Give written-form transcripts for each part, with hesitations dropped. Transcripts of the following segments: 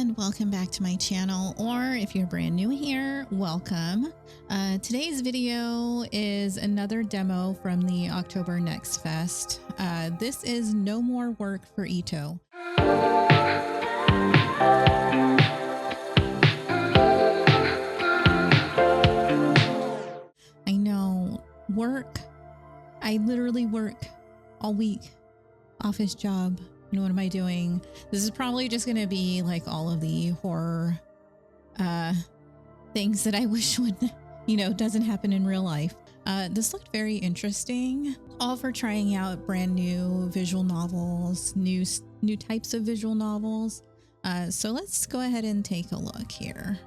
and welcome back to my channel, or if you're brand new here, welcome. Today's video is another demo from the October Next Fest. This is No More Work for Ito. I know, work. I literally work all week, office job. And what am I doing? This is probably just going to be like all of the horror things that I wish would, doesn't happen in real life. This looked very interesting. All for trying out brand new visual novels, new types of visual novels. So let's go ahead and take a look here.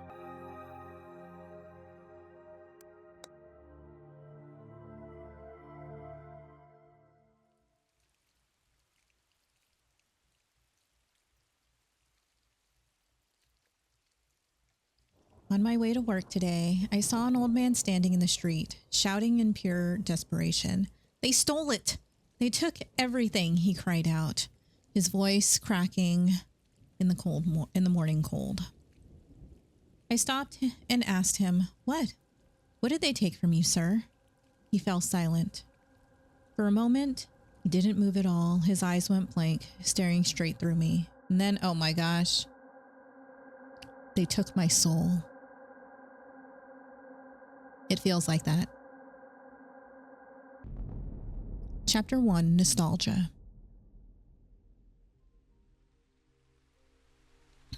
On my way to work today, I saw an old man standing in the street, shouting in pure desperation. "They stole it! They took everything!" he cried out, his voice cracking in the morning cold. I stopped and asked him, "What? What did they take from you, sir?" He fell silent. For a moment, he didn't move at all. His eyes went blank, staring straight through me. And then, oh my gosh, they took my soul. It feels like that. Chapter 1, Nostalgia.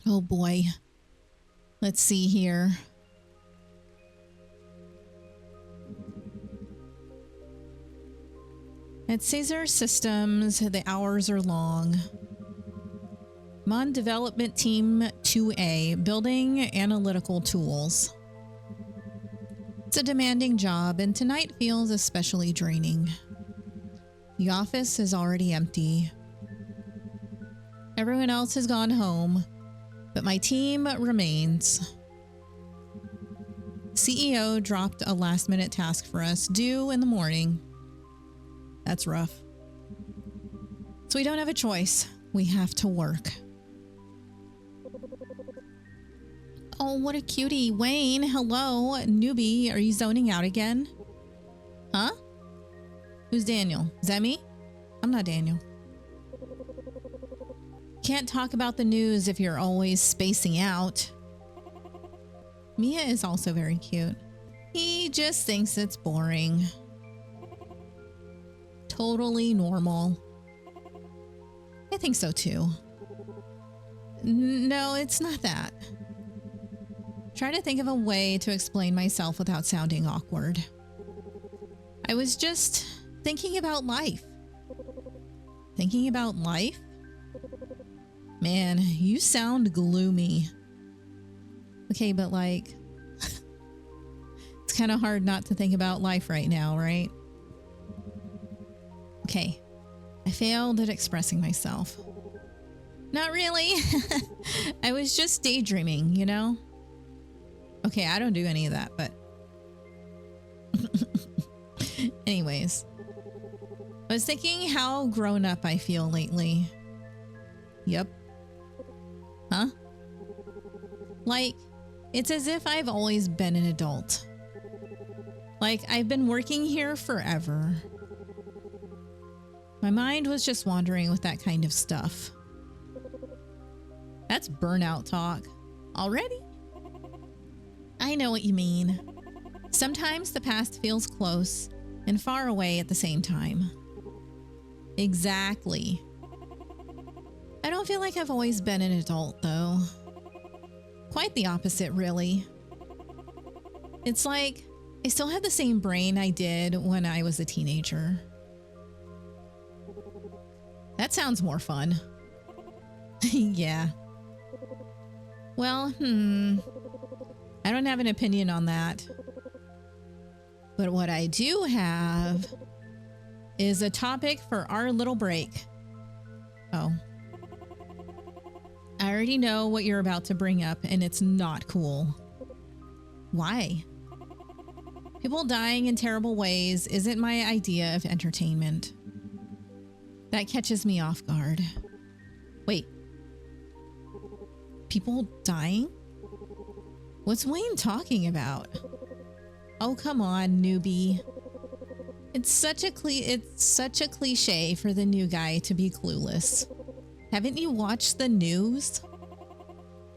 Oh boy. Let's see here. At Caesar Systems, the hours are long. I'm on Development Team 2A, building analytical tools. It's a demanding job, and tonight feels especially draining. The office is already empty. Everyone else has gone home, but my team remains. CEO dropped a last-minute task for us, due in the morning. That's rough. So we don't have a choice. We have to work. Oh, what a cutie. Wayne, hello. Newbie, are you zoning out again? Huh? Who's Daniel? Is that me? I'm not Daniel. Can't talk about the news if you're always spacing out. Mia is also very cute. He just thinks it's boring. Totally normal. I think so too. No, it's not that. Try to think of a way to explain myself without sounding awkward. I was just thinking about life. Thinking about life? Man, you sound gloomy. Okay, but like, it's kind of hard not to think about life right now, right? Okay, I failed at expressing myself. Not really. I was just daydreaming, you know? Okay, I don't do any of that, but anyways, I was thinking how grown up I feel lately. Yep. Huh? Like, it's as if I've always been an adult. Like, I've been working here forever. My mind was just wandering with that kind of stuff. That's burnout talk. Already? I know what you mean. Sometimes the past feels close and far away at the same time. Exactly. I don't feel like I've always been an adult, though. Quite the opposite, really. It's like I still have the same brain I did when I was a teenager. That sounds more fun. Yeah. Well, I don't have an opinion on that. But what I do have is a topic for our little break. Oh. I already know what you're about to bring up, and it's not cool. Why? People dying in terrible ways isn't my idea of entertainment. That catches me off guard. Wait. People dying? What's Wayne talking about? Oh, come on, newbie. It's such a cliche for the new guy to be clueless. Haven't you watched the news?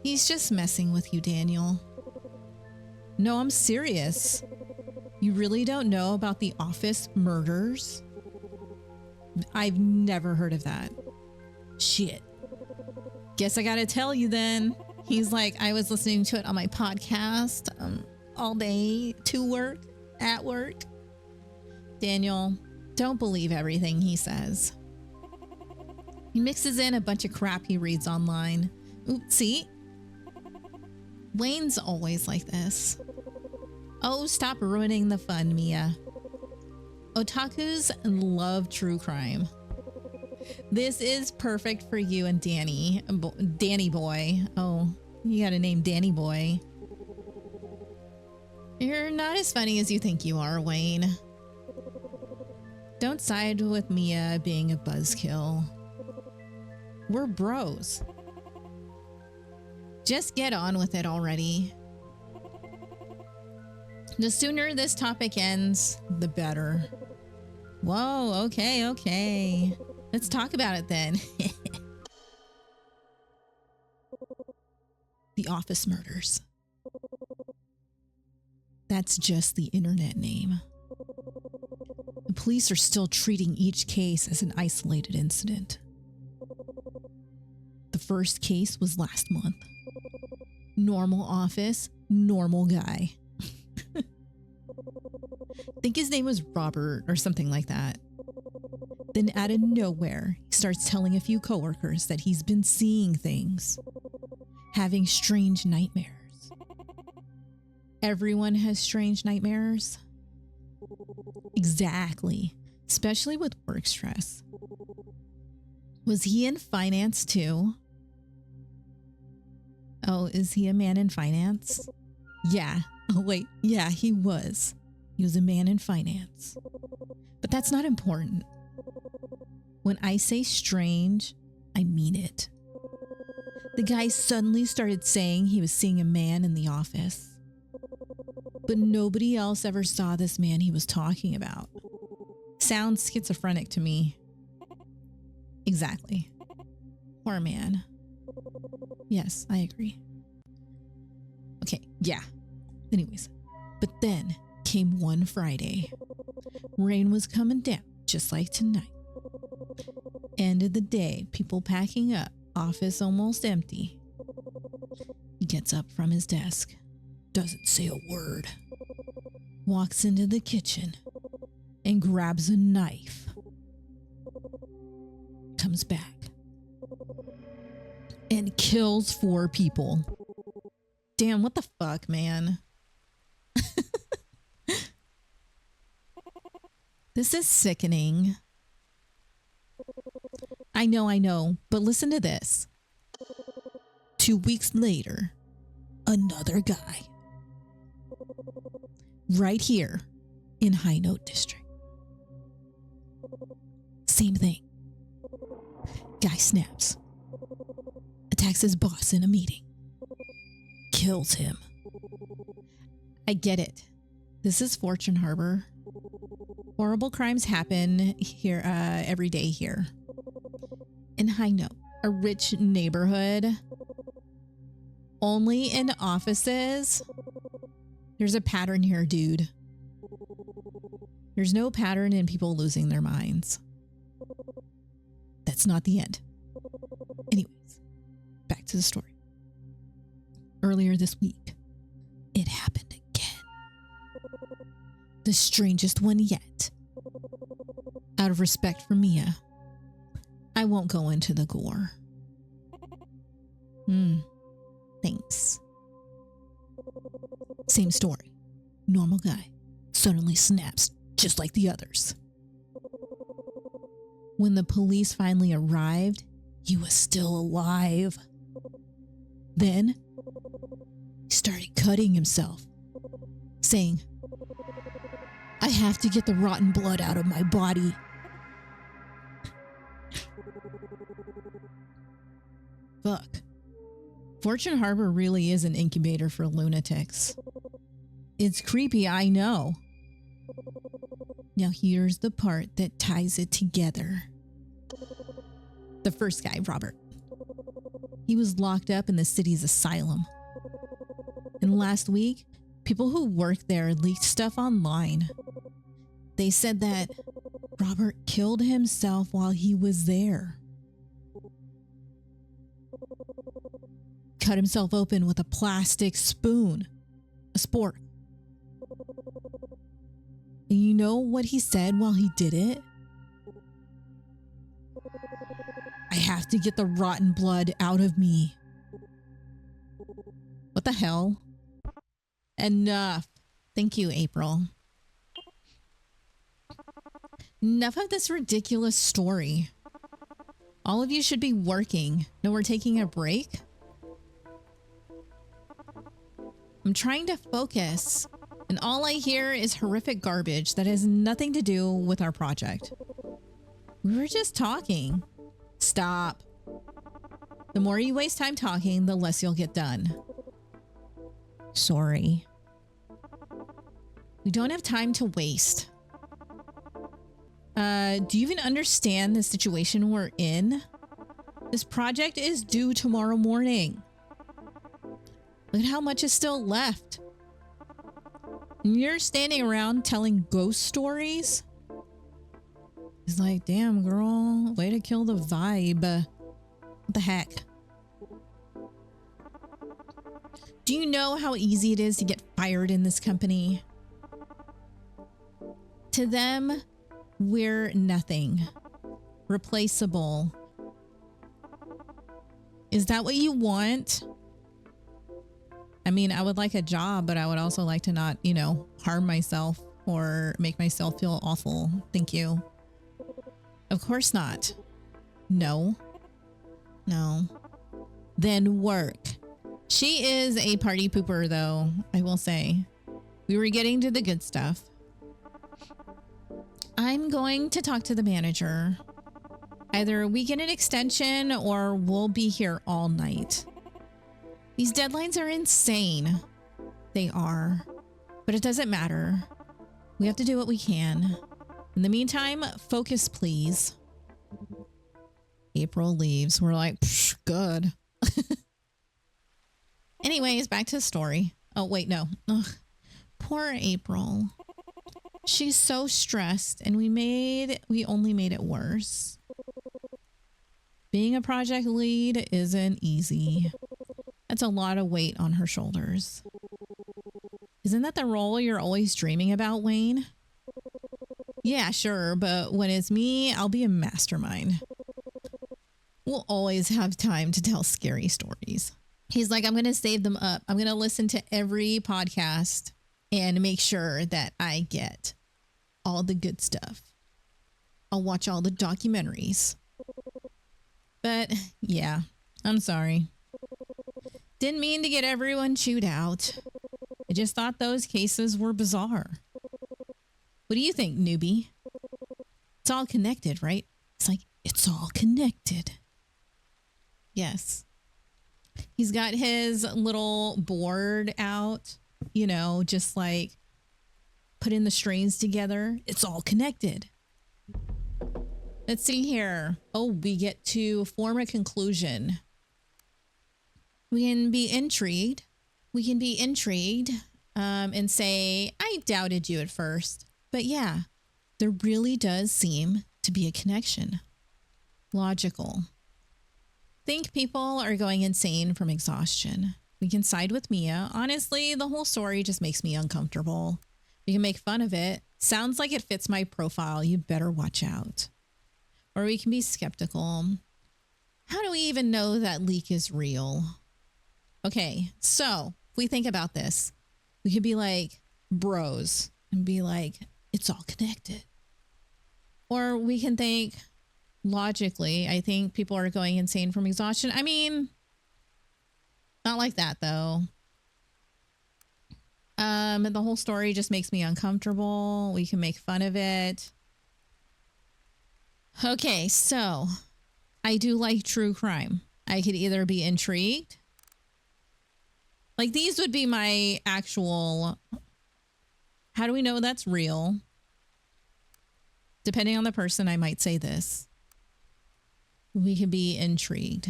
He's just messing with you, Daniel. No, I'm serious. You really don't know about the office murders? I've never heard of that. Shit. Guess I gotta tell you then. He's like, I was listening to it on my podcast all day, to work, at work. Daniel, don't believe everything he says. He mixes in a bunch of crap he reads online. Ooh, see? Wayne's always like this. Oh, stop ruining the fun, Mia. Otakus love true crime. This is perfect for you and Danny. Danny boy. Oh, you got a name Danny boy. You're not as funny as you think you are, Wayne. Don't side with Mia being a buzzkill. We're bros. Just get on with it already. The sooner this topic ends, the better. Whoa, okay. Let's talk about it then. The office murders. That's just the internet name. The police are still treating each case as an isolated incident. The first case was last month. Normal office, normal guy. Think his name was Robert or something like that. Then out of nowhere, he starts telling a few coworkers that he's been seeing things, having strange nightmares. Everyone has strange nightmares. Exactly, especially with work stress. Was he in finance too? Oh, is he a man in finance? Yeah. Oh, wait. Yeah, he was. He was a man in finance. But that's not important. When I say strange, I mean it. The guy suddenly started saying he was seeing a man in the office. But nobody else ever saw this man he was talking about. Sounds schizophrenic to me. Exactly. Poor man. Yes, I agree. Okay, yeah. Anyways, but then came one Friday. Rain was coming down, just like tonight. End of the day, people packing up, office almost empty. He gets up from his desk, doesn't say a word, walks into the kitchen and grabs a knife. Comes back and kills 4 people. Damn, what the fuck, man? This is sickening. I know, but listen to this. 2 weeks later, another guy. Right here in High Note District. Same thing. Guy snaps. Attacks his boss in a meeting. Kills him. I get it. This is Fortune Harbor. Horrible crimes happen here every day here. In High Note, a rich neighborhood. Only in offices. There's a pattern here, dude. There's no pattern in people losing their minds. That's not the end. Anyways, back to the story. Earlier this week, it happened again. The strangest one yet. Out of respect for Mia, I won't go into the gore. Thanks. Same story. Normal guy. Suddenly snaps, just like the others. When the police finally arrived, he was still alive. Then, he started cutting himself, saying, "I have to get the rotten blood out of my body." Fuck. Fortune Harbor really is an incubator for lunatics. It's creepy, I know. Now here's the part that ties it together. The first guy, Robert. He was locked up in the city's asylum. And last week, people who worked there leaked stuff online. They said that Robert killed himself while he was there. Cut himself open with a plastic spoon. A spork. And you know what he said while he did it? I have to get the rotten blood out of me. What the hell? Enough. Thank you, April. Enough of this ridiculous story. All of you should be working. No, we're taking a break. I'm trying to focus, and all I hear is horrific garbage that has nothing to do with our project. We were just talking. Stop. The more you waste time talking, the less you'll get done. Sorry. We don't have time to waste. Do you even understand the situation we're in? This project is due tomorrow morning. Look at how much is still left. And you're standing around telling ghost stories? It's like, damn, girl, way to kill the vibe. What the heck? Do you know how easy it is to get fired in this company? To them, we're nothing. Replaceable. Is that what you want? I mean, I would like a job, but I would also like to not, you know, harm myself or make myself feel awful. Thank you. Of course not. No. No. Then work. She is a party pooper, though, I will say. We were getting to the good stuff. I'm going to talk to the manager. Either we get an extension or we'll be here all night. These deadlines are insane. They are. But it doesn't matter. We have to do what we can. In the meantime, focus, please. April leaves. We're like, good. Anyways, back to the story. Oh, wait, no. Ugh. Poor April. She's so stressed, and we only made it worse. Being a project lead isn't easy. That's a lot of weight on her shoulders. Isn't that the role you're always dreaming about, Wayne? Yeah, sure, but when it's me, I'll be a mastermind. We'll always have time to tell scary stories. He's like, I'm going to save them up. I'm going to listen to every podcast and make sure that I get all the good stuff. I'll watch all the documentaries. But yeah, I'm sorry. Didn't mean to get everyone chewed out. I just thought those cases were bizarre. What do you think, newbie? It's all connected, right? It's like, it's all connected. Yes. He's got his little board out, you know, just like putting the strings together. It's all connected. Let's see here. Oh, we get to form a conclusion. We can be intrigued. We can be intrigued and say, I doubted you at first. But yeah, there really does seem to be a connection. Logical. Think people are going insane from exhaustion. We can side with Mia. Honestly, the whole story just makes me uncomfortable. We can make fun of it. Sounds like it fits my profile. You better watch out. Or we can be skeptical. How do we even know that leak is real? Okay, so if we think about this, we could be like bros and be like, it's all connected. Or we can think logically, I think people are going insane from exhaustion. I mean, not like that though. The whole story just makes me uncomfortable. We can make fun of it. Okay, so I do like true crime. I could either be intrigued Like these would be my actual, how do we know that's real? Depending on the person, I might say this. We could be intrigued.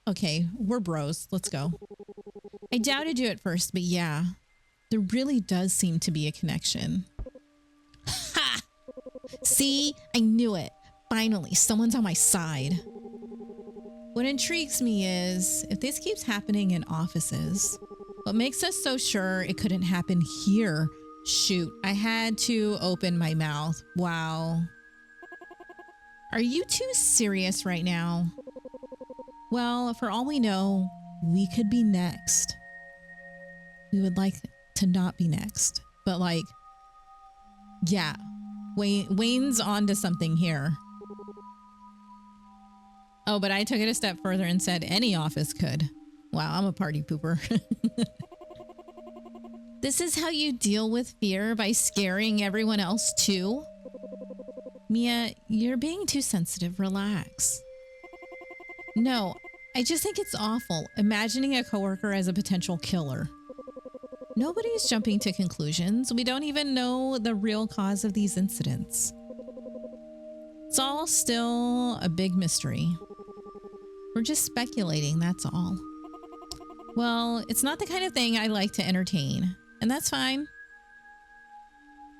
Okay, we're bros. Let's go. I doubted you at first, but yeah, there really does seem to be a connection. Ha! See, I knew it. Finally, someone's on my side. What intrigues me is if this keeps happening in offices, what makes us so sure it couldn't happen here? Shoot, I had to open my mouth. Wow. Are you too serious right now? Well, for all we know, we could be next. We would like to not be next, but like, yeah, Wayne's onto something here. Oh, but I took it a step further and said any office could. Wow, I'm a party pooper. This is how you deal with fear, by scaring everyone else too? Mia, you're being too sensitive. Relax. No, I just think it's awful imagining a coworker as a potential killer. Nobody's jumping to conclusions. We don't even know the real cause of these incidents. It's all still a big mystery. We're just speculating, that's all. Well, it's not the kind of thing I like to entertain, and that's fine.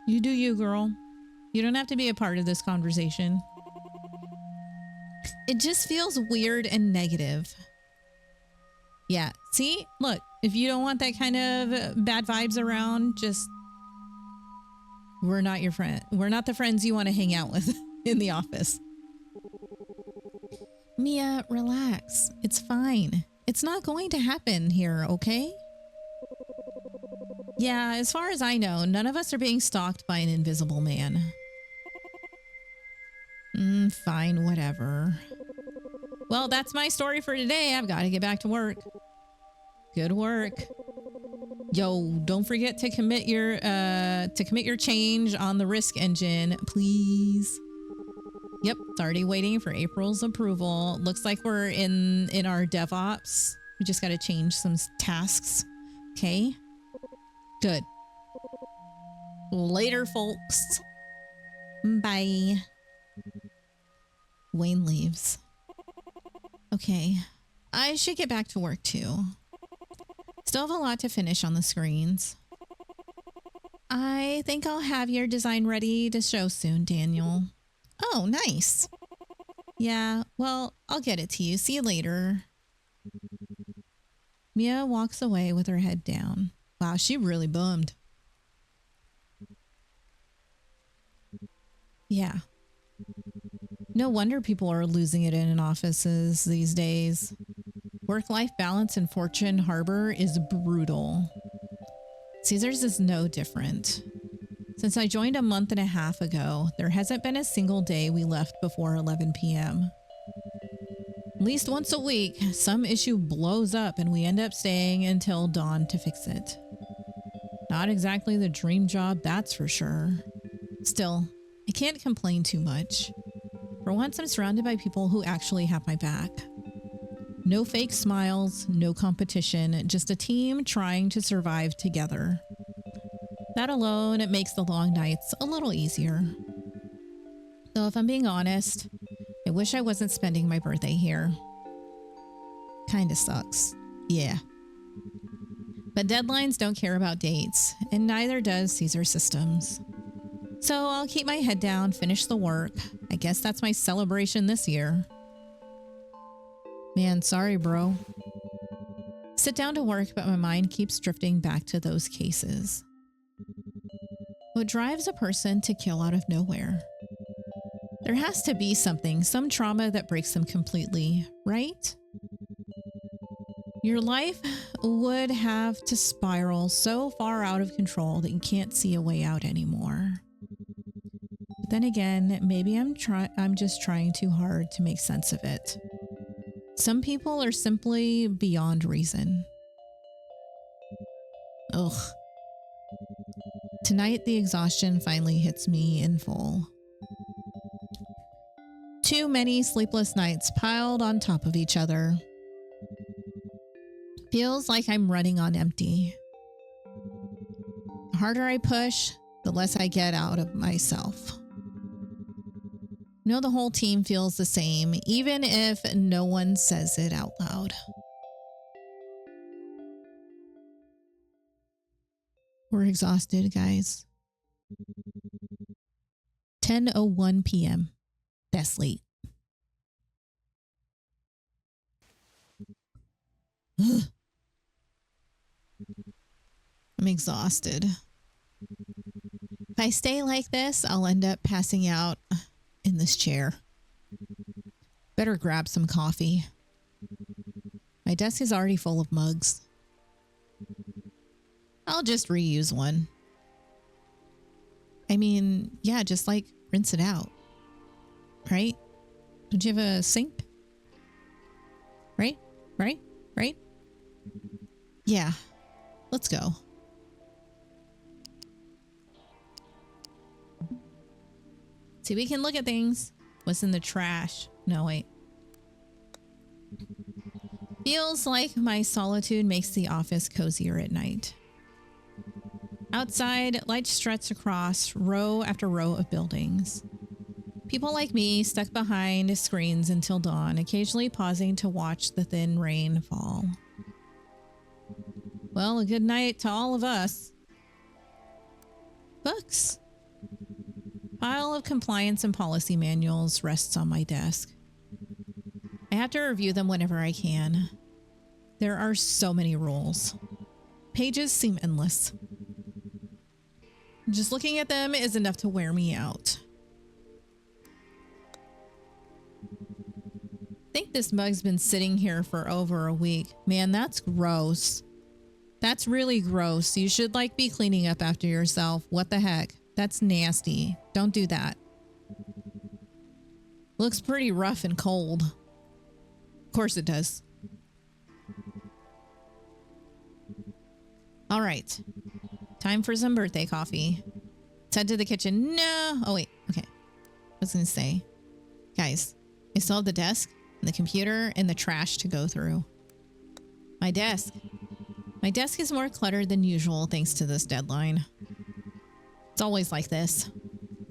You do you, girl. You don't have to be a part of this conversation. It just feels weird and negative. Yeah, see? Look, if you don't want that kind of bad vibes around, just... We're not your friend. We're not the friends you want to hang out with in the office. Mia, relax. It's fine. It's not going to happen here, okay? Yeah, as far as I know, none of us are being stalked by an invisible man. Fine, whatever. Well, that's my story for today. I've got to get back to work. Good work. Yo, don't forget to commit your change on the risk engine, please. Yep, it's already waiting for April's approval. Looks like we're in our DevOps. We just got to change some tasks. Okay. Good. Later, folks. Bye. Wayne leaves. Okay. I should get back to work too. Still have a lot to finish on the screens. I think I'll have your design ready to show soon, Daniel. Oh, nice. Yeah, well, I'll get it to you. See you later. Mia walks away with her head down. Wow, she really bummed. Yeah. No wonder people are losing it in offices these days. Work-life balance in Fortune Harbor is brutal. Caesar's is no different. Since I joined a month and a half ago, there hasn't been a single day we left before 11 p.m. At least once a week, some issue blows up and we end up staying until dawn to fix it. Not exactly the dream job, that's for sure. Still, I can't complain too much. For once, I'm surrounded by people who actually have my back. No fake smiles, no competition, just a team trying to survive together. That alone, it makes the long nights a little easier. Though if I'm being honest, I wish I wasn't spending my birthday here. Kinda sucks. Yeah. But deadlines don't care about dates, and neither does Caesar Systems. So I'll keep my head down, finish the work. I guess that's my celebration this year. Man, sorry, bro. Sit down to work, but my mind keeps drifting back to those cases. What drives a person to kill out of nowhere? There has to be something, some trauma that breaks them completely, right? Your life would have to spiral so far out of control that you can't see a way out anymore. But then again, maybe I'm just trying too hard to make sense of it. Some people are simply beyond reason. Ugh. Tonight, the exhaustion finally hits me in full. too many sleepless nights piled on top of each other. Feels like I'm running on empty. The harder I push, the less I get out of myself. I know the whole team feels the same, even if no one says it out loud. We're exhausted, guys. 10:01 p.m. That's late. I'm exhausted. If I stay like this, I'll end up passing out in this chair. Better grab some coffee. My desk is already full of mugs. I'll just reuse one. I mean, yeah, just like rinse it out. Right? Don't you have a sink? Right? Right? Right? Yeah. Let's go. See, we can look at things. What's in the trash? No, wait. Feels like my solitude makes the office cozier at night. Outside, light struts across row after row of buildings. People like me stuck behind screens until dawn, occasionally pausing to watch the thin rain fall. Well, a good night to all of us. Books. Pile of compliance and policy manuals rests on my desk. I have to review them whenever I can. There are so many rules. Pages seem endless. Just looking at them is enough to wear me out. I think this mug's been sitting here for over a week. Man, that's gross. That's really gross. You should like be cleaning up after yourself. What the heck? That's nasty. Don't do that. Looks pretty rough and cold. Of course it does. All right. Time for some birthday coffee. Let's head to the kitchen. No. Oh, wait. Okay. I was going to say, guys, I still have the desk and the computer and the trash to go through. My desk. My desk is more cluttered than usual thanks to this deadline. It's always like this.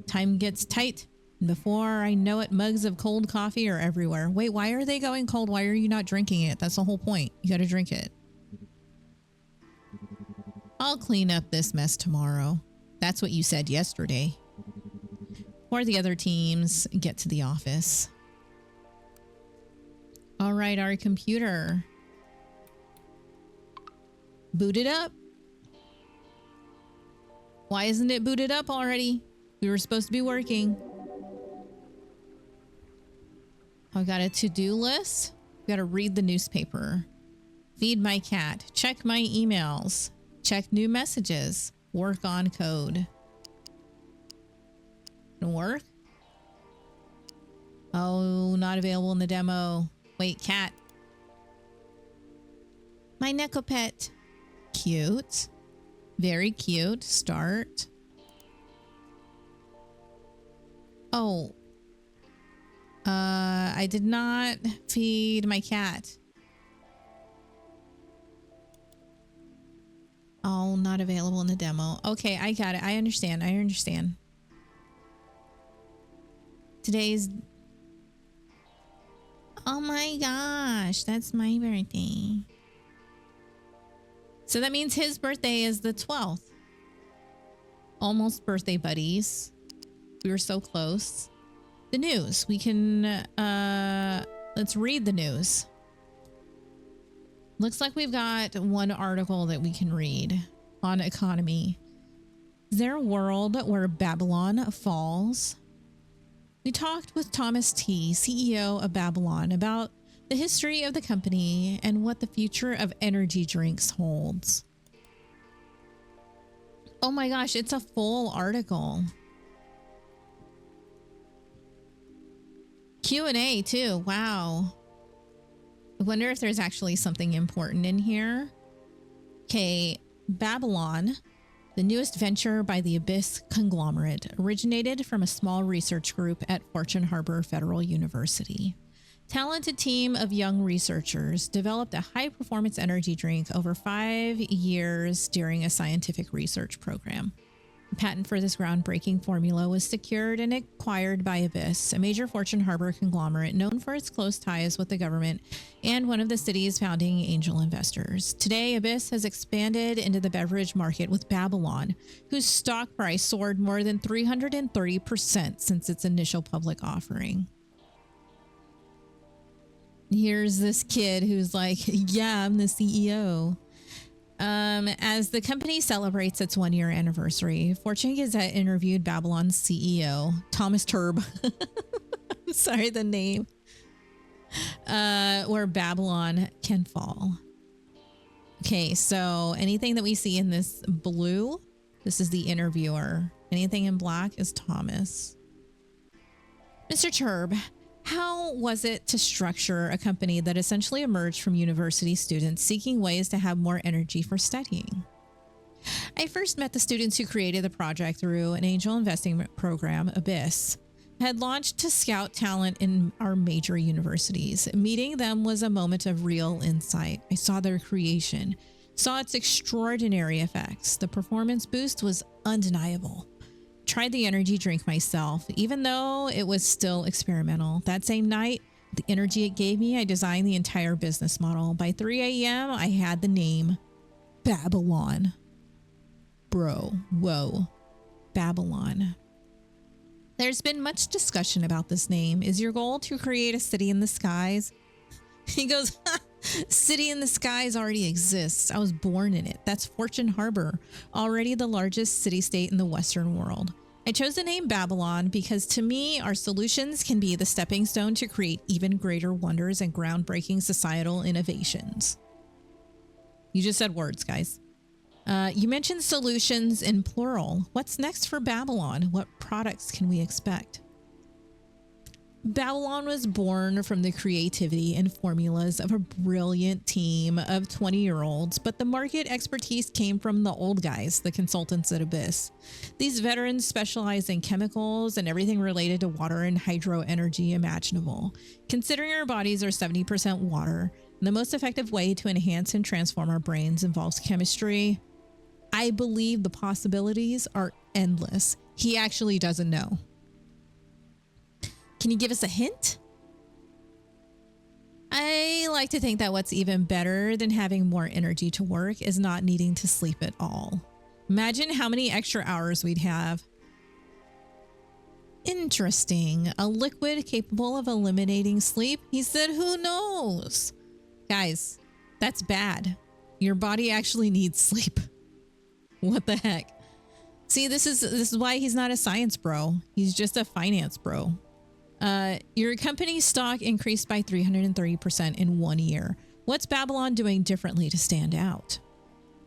Time gets tight, and before I know it, mugs of cold coffee are everywhere. Wait, why are they going cold? Why are you not drinking it? That's the whole point. You got to drink it. I'll clean up this mess tomorrow. That's what you said yesterday. Or the other teams get to the office. All right, our computer. Booted up. Why isn't it booted up already? We were supposed to be working. I got a to-do list. Got to read the newspaper. Feed my cat. Check my emails. Check new messages. Work on code. Gonna work? Oh, not available in the demo. Wait, cat. My Neko pet. Cute. Very cute. Start. Oh. I did not feed my cat. Oh, not available in the demo. Okay, I got it. I understand. I understand. Today's... Oh my gosh, that's my birthday. So that means his birthday is the 12th. Almost birthday buddies. We were so close. The news. We can, let's read the news. Looks like we've got one article that we can read on economy. Is there a world where Babylon falls? We talked with Thomas T, CEO of Babylon, about the history of the company and what the future of energy drinks holds. Oh my gosh, it's a full article. Q&A too. Wow. I wonder if there's actually something important in here. Okay, Babylon the newest venture by the Abyss conglomerate, originated from a small research group at Fortune Harbor Federal University. Talented team of young researchers developed a high-performance energy drink over 5 years during a scientific research program. The patent for this groundbreaking formula was secured and acquired by Abyss, a major Fortune Harbor conglomerate known for its close ties with the government and one of the city's founding angel investors. Today, Abyss has expanded into the beverage market with Babylon, whose stock price soared more than 330% since its initial public offering. Here's this kid who's like, yeah, I'm the CEO. As the company celebrates its 1-year anniversary, Fortune Gazette interviewed Babylon's CEO, Thomas Turb. I'm sorry, the name. Where Babylon can fall. Okay, so anything that we see in this blue, this is the interviewer. Anything in black is Thomas. Mr. Turb, how was it to structure a company that essentially emerged from university students seeking ways to have more energy for studying? I first met the students who created the project through an angel investing program, Abyss had launched to scout talent in our major universities. Meeting them was a moment of real insight. I saw their creation, saw its extraordinary effects. The performance boost was undeniable. Tried the energy drink myself, even though it was still experimental. That same night, the energy it gave me, I designed the entire business model. By 3 a.m., I had the name Babylon. Bro, whoa, Babylon. There's been much discussion about this name. Is your goal to create a city in the skies? He goes, city in the skies already exists. I was born in it. That's Fortune Harbor, already the largest city-state in the Western world. I chose the name Babylon because to me, our solutions can be the stepping stone to create even greater wonders and groundbreaking societal innovations. You just said words, guys. You mentioned solutions in plural. What's next for Babylon? What products can we expect? Babylon was born from the creativity and formulas of a brilliant team of 20-year-olds, but the market expertise came from the old guys, the consultants at Abyss. These veterans specialize in chemicals and everything related to water and hydro energy imaginable. Considering our bodies are 70% water, the most effective way to enhance and transform our brains involves chemistry. I believe the possibilities are endless. He actually doesn't know. Can you give us a hint? I like to think that what's even better than having more energy to work is not needing to sleep at all. Imagine how many extra hours we'd have. Interesting. A liquid capable of eliminating sleep? He said, who knows? Guys, that's bad. Your body actually needs sleep. What the heck? See, this is why he's not a science bro. He's just a finance bro. Your company's stock increased by 330% in 1 year. What's Babylon doing differently to stand out?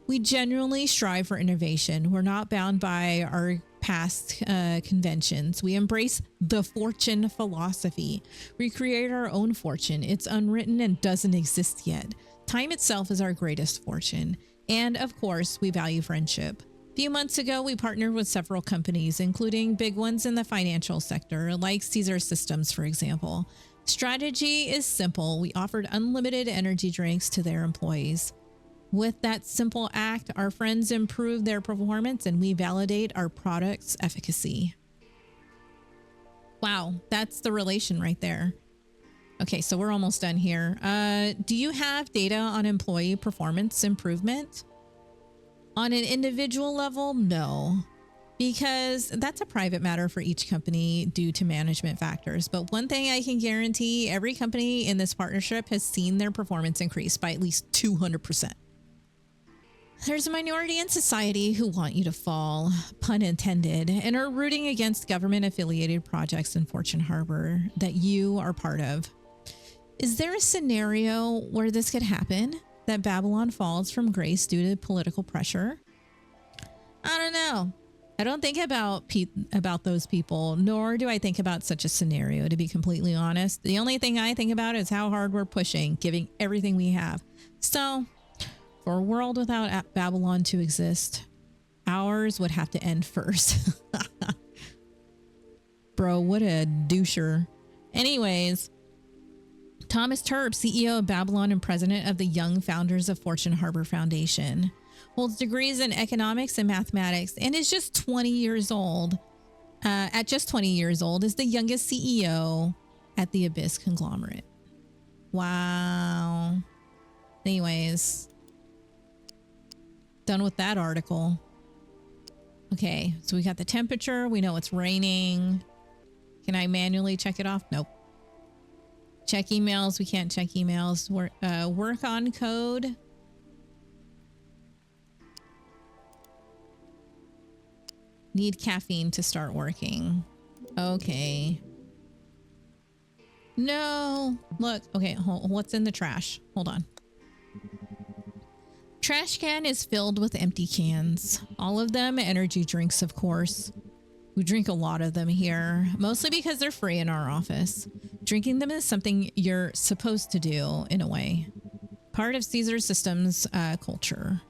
We genuinely strive for innovation. We're not bound by our past conventions. We embrace the fortune philosophy. We create our own fortune. It's unwritten and doesn't exist yet. Time itself is our greatest fortune. And of course, we value friendship. A few months ago, we partnered with several companies, including big ones in the financial sector, like Caesar Systems, for example. Strategy is simple. We offered unlimited energy drinks to their employees. With that simple act, our friends improve their performance and we validate our product's efficacy. Wow, that's the relation right there. Okay, so we're almost done here. Do you have data on employee performance improvement? On an individual level, no, because that's a private matter for each company due to management factors. But one thing I can guarantee, every company in this partnership has seen their performance increase by at least 200%. There's a minority in society who want you to fall, pun intended, and are rooting against government-affiliated projects in Fortune Harbor that you are part of. Is there a scenario where this could happen? That Babylon falls from grace due to political pressure? I don't know. I don't think about those people, nor do I think about such a scenario, to be completely honest. The only thing I think about is how hard we're pushing, giving everything we have. So, for a world without Babylon to exist, Ours would have to end first. Bro, what a doucher. Anyways, Thomas Terp, CEO of Babylon and president of the Young Founders of Fortune Harbor Foundation, holds degrees in economics and mathematics and is just 20 years old. At just 20 years old, is the youngest CEO at the Abyss conglomerate. Wow. Anyways, done with that article. Okay, so we got the temperature. We know it's raining. Can I manually check it off? Nope. Check emails. We can't check emails. Work on code. Need caffeine to start working. Okay. No. Look. Okay. What's in the trash? Hold on. Trash can is filled with empty cans. All of them energy drinks, of course. We drink a lot of them here, mostly because they're free in our office. Drinking them is something you're supposed to do, in a way. Part of Caesar Systems culture.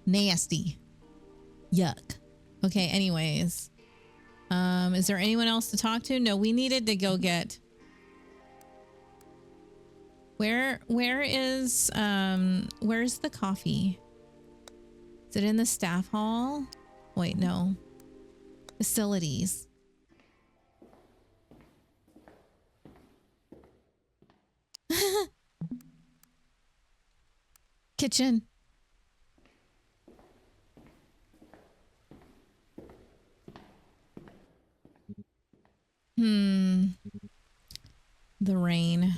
Nasty. Yuck. Okay, anyways. Is there anyone else to talk to? No, we needed to go get... where's the coffee? Is it in the staff hall? Wait, no. Facilities. Kitchen. The rain.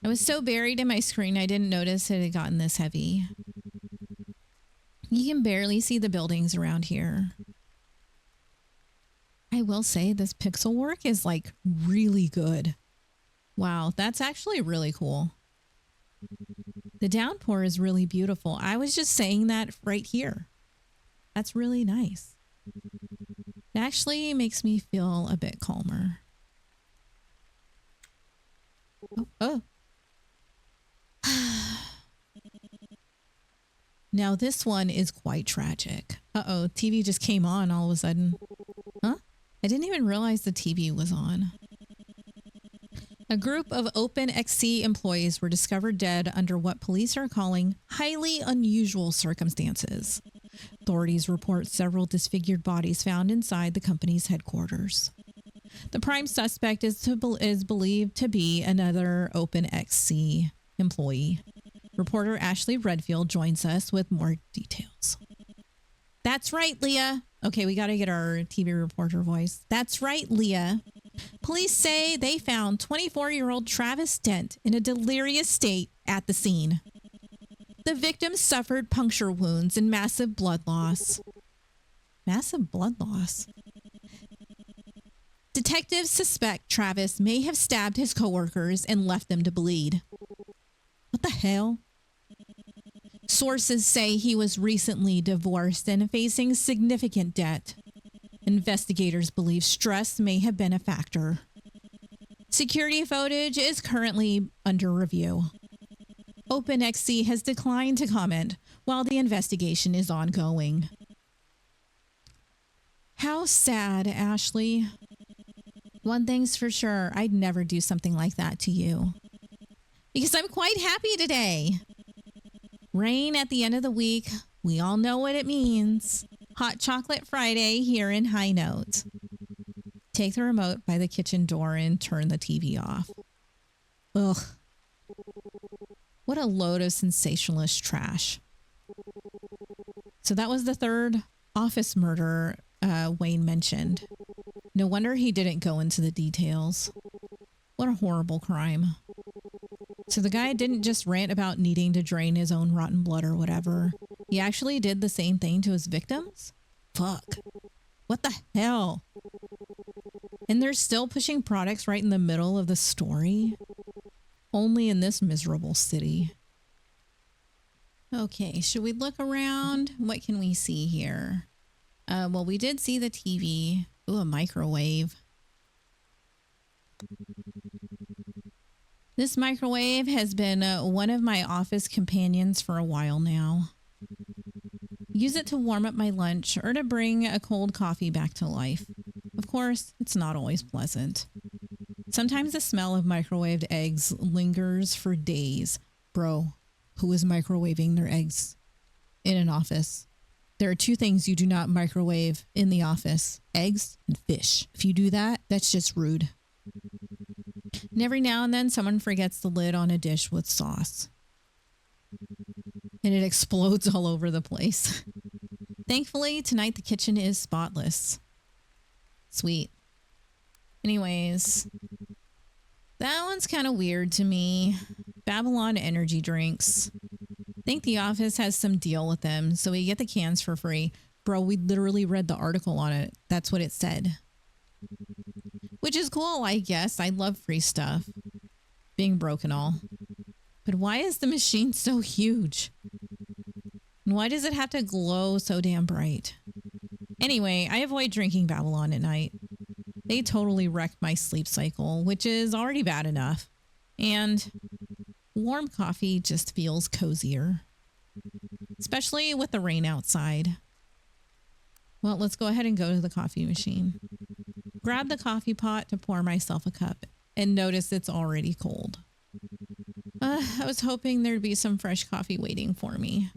I was so buried in my screen I didn't notice it had gotten this heavy. You can barely see the buildings around here. I will say this pixel work is like really good. Wow, that's actually really cool. The downpour is really beautiful. I was just saying that right here. That's really nice. It actually makes me feel a bit calmer. Oh. Now this one is quite tragic. Uh-oh, TV just came on all of a sudden. Huh? I didn't even realize the TV was on. A group of OpenXC employees were discovered dead under what police are calling highly unusual circumstances. Authorities report several disfigured bodies found inside the company's headquarters. The prime suspect is believed to be another OpenXC employee. Reporter Ashley Redfield joins us with more details. That's right, Leah. Okay, we got to get our TV reporter voice. That's right, Leah. Police say they found 24-year-old Travis Dent in a delirious state at the scene. The victim suffered puncture wounds and massive blood loss. Massive blood loss? Detectives suspect Travis may have stabbed his coworkers and left them to bleed. What the hell? Sources say he was recently divorced and facing significant debt. Investigators believe stress may have been a factor. Security footage is currently under review. OpenXC has declined to comment while the investigation is ongoing. How sad, Ashley. One thing's for sure, I'd never do something like that to you. Because I'm quite happy today. Rain at the end of the week, we all know what it means. Hot Chocolate Friday here in High Note. Take the remote by the kitchen door and turn the TV off. Ugh. What a load of sensationalist trash. So that was the third office murder Wayne mentioned. No wonder he didn't go into the details. What a horrible crime. So the guy didn't just rant about needing to drain his own rotten blood or whatever. He actually did the same thing to his victims? Fuck. What the hell? And they're still pushing products right in the middle of the story? Only in this miserable city. Okay, should we look around? What can we see here? Well, we did see the TV. Ooh, a microwave. This microwave has been one of my office companions for a while now. Use it to warm up my lunch or to bring a cold coffee back to life. Of course, it's not always pleasant. Sometimes the smell of microwaved eggs lingers for days. Bro, who is microwaving their eggs in an office? There are two things you do not microwave in the office: eggs and fish. If you do that, that's just rude. And every now and then someone forgets the lid on a dish with sauce. And it explodes all over the place. Thankfully, tonight the kitchen is spotless. Sweet. Anyways, that one's kind of weird to me. Babylon energy drinks. Think the office has some deal with them, so we get the cans for free. Bro, we literally read the article on it. That's what it said. Which is cool, I guess. I love free stuff. Being broke and all. But why is the machine so huge? And why does it have to glow so damn bright? Anyway, I avoid drinking Babylon at night. They totally wrecked my sleep cycle, which is already bad enough. And warm coffee just feels cozier. Especially with the rain outside. Well, let's go ahead and go to the coffee machine. Grab the coffee pot to pour myself a cup and notice it's already cold. I was hoping there'd be some fresh coffee waiting for me.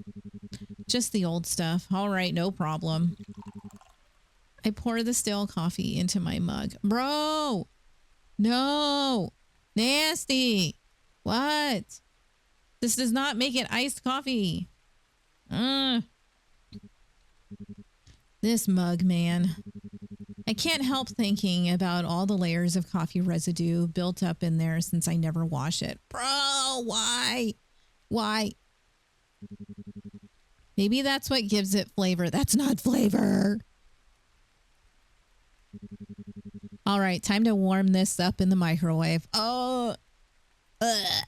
Just the old stuff. All right, no problem. I pour the stale coffee into my mug. Bro! No! Nasty! What? This does not make it iced coffee. This mug, man. I can't help thinking about all the layers of coffee residue built up in there since I never wash it. Bro, why? Why? Maybe that's what gives it flavor. That's not flavor. All right, time to warm this up in the microwave. Oh. Ugh.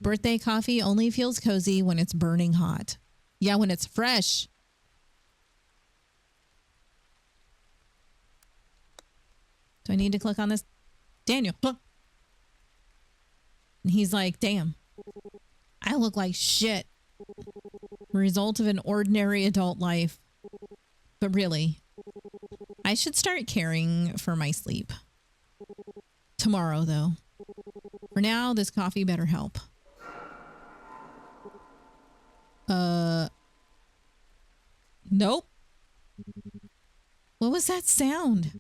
Birthday coffee only feels cozy when it's burning hot. Yeah, when it's fresh. Do I need to click on this? Daniel. And he's like, damn, I look like shit. Result of an ordinary adult life. But really, I should start caring for my sleep. Tomorrow, though. For now, this coffee better help. Nope. What was that sound?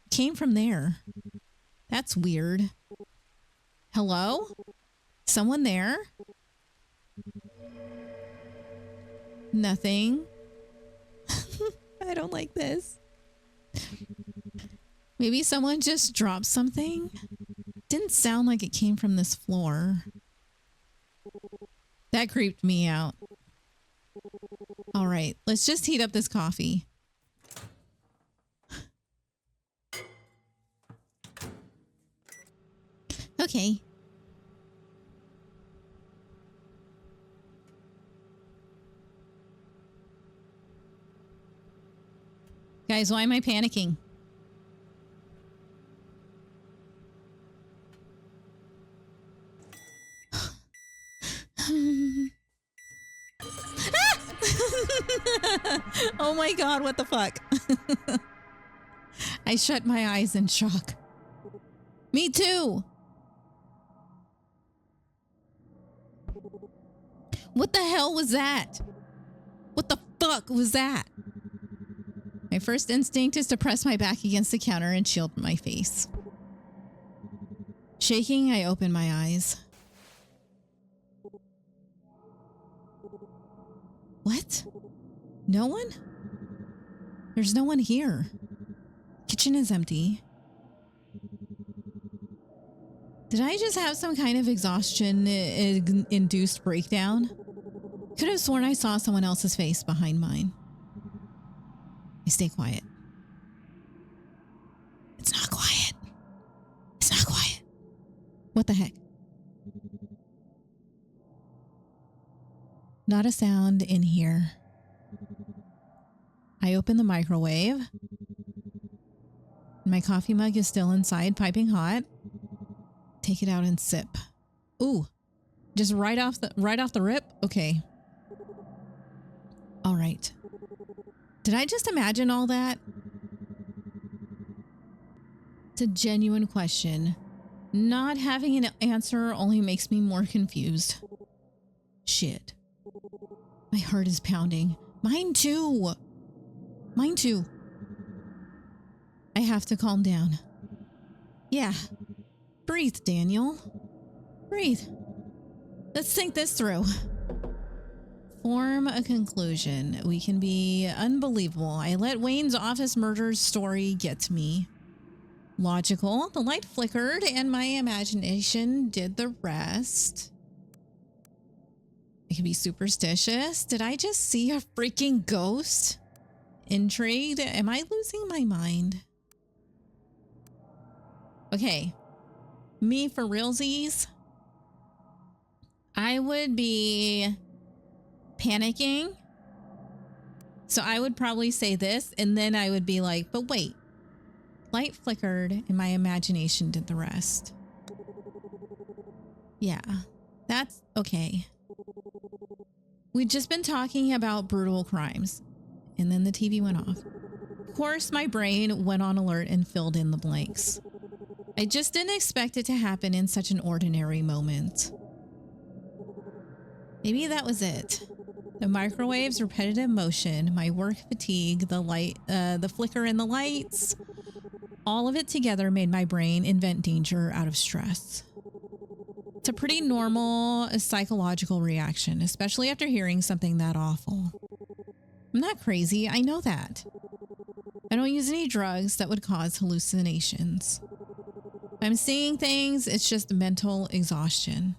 It came from there. That's weird. Hello? Someone there? Nothing. I don't like this. Maybe someone just dropped something? Didn't sound like it came from this floor. That creeped me out. All right, let's just heat up this coffee. Okay. Guys, why am I panicking? Oh my God, what the fuck? I shut my eyes in shock. Me too. What the hell was that? What the fuck was that? My first instinct is to press my back against the counter and shield my face. Shaking, I open my eyes. What? No one? There's no one here. Kitchen is empty. Did I just have some kind of exhaustion-induced breakdown? Could have sworn I saw someone else's face behind mine. I stay quiet. It's not quiet. It's not quiet. What the heck? Not a sound in here. I open the microwave. My coffee mug is still inside, piping hot. Take it out and sip. Ooh, just right off the rip. Okay. All right. Did I just imagine all that? It's a genuine question. Not having an answer only makes me more confused. Shit. My heart is pounding. Mine too. Mine too. I have to calm down. Yeah. Breathe, Daniel. Breathe. Let's think this through. Form a conclusion. We can be unbelievable. I let Wayne's office murder story get to me. Logical. The light flickered and my imagination did the rest. I can be superstitious. Did I just see a freaking ghost? Intrigued? Am I losing my mind? Okay. Me for realsies. I would be panicking. So I would probably say this and then I would be like, but wait. Light flickered and my imagination did the rest. Yeah, that's okay. We'd just been talking about brutal crimes and then the TV went off. Of course, my brain went on alert and filled in the blanks. I just didn't expect it to happen in such an ordinary moment. Maybe that was it. The microwave's repetitive motion, my work fatigue, the flicker in the lights, all of it together made my brain invent danger out of stress. It's a pretty normal psychological reaction, especially after hearing something that awful. I'm not crazy, I know that. I don't use any drugs that would cause hallucinations. If I'm seeing things, it's just mental exhaustion.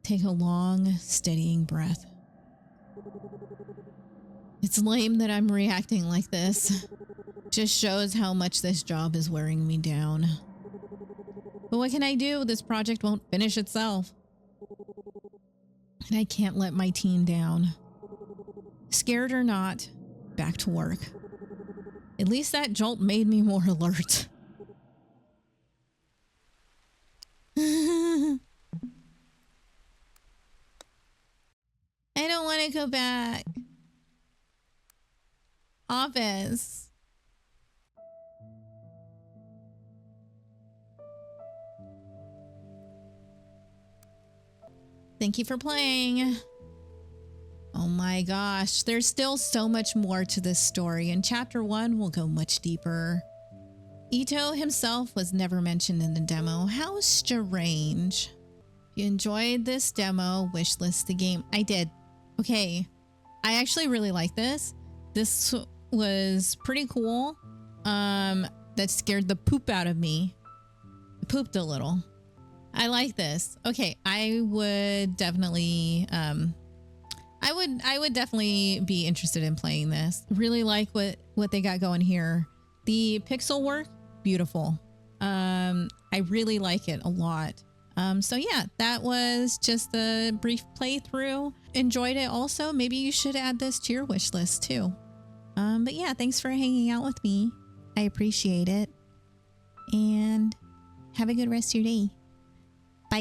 Take a long, steadying breath. It's lame that I'm reacting like this. Just shows how much this job is wearing me down. But what can I do? This project won't finish itself. And I can't let my team down. Scared or not, back to work. At least that jolt made me more alert. I don't want to go back. Office. Thank you for playing. Oh my gosh, there's still so much more to this story. In chapter 1, we'll go much deeper. Ito himself was never mentioned in the demo. How strange. If you enjoyed this demo, wishlist the game. I did. Okay. I actually really like this. This was pretty cool. That scared the poop out of me. I pooped a little. I like this. Okay, I would definitely I would definitely be interested in playing this. Really like what they got going here. The pixel work, beautiful. I really like it a lot. So yeah, that was just a brief playthrough. Enjoyed it also. Maybe you should add this to your wish list too. But yeah, thanks for hanging out with me. I appreciate it. And have a good rest of your day. Bye.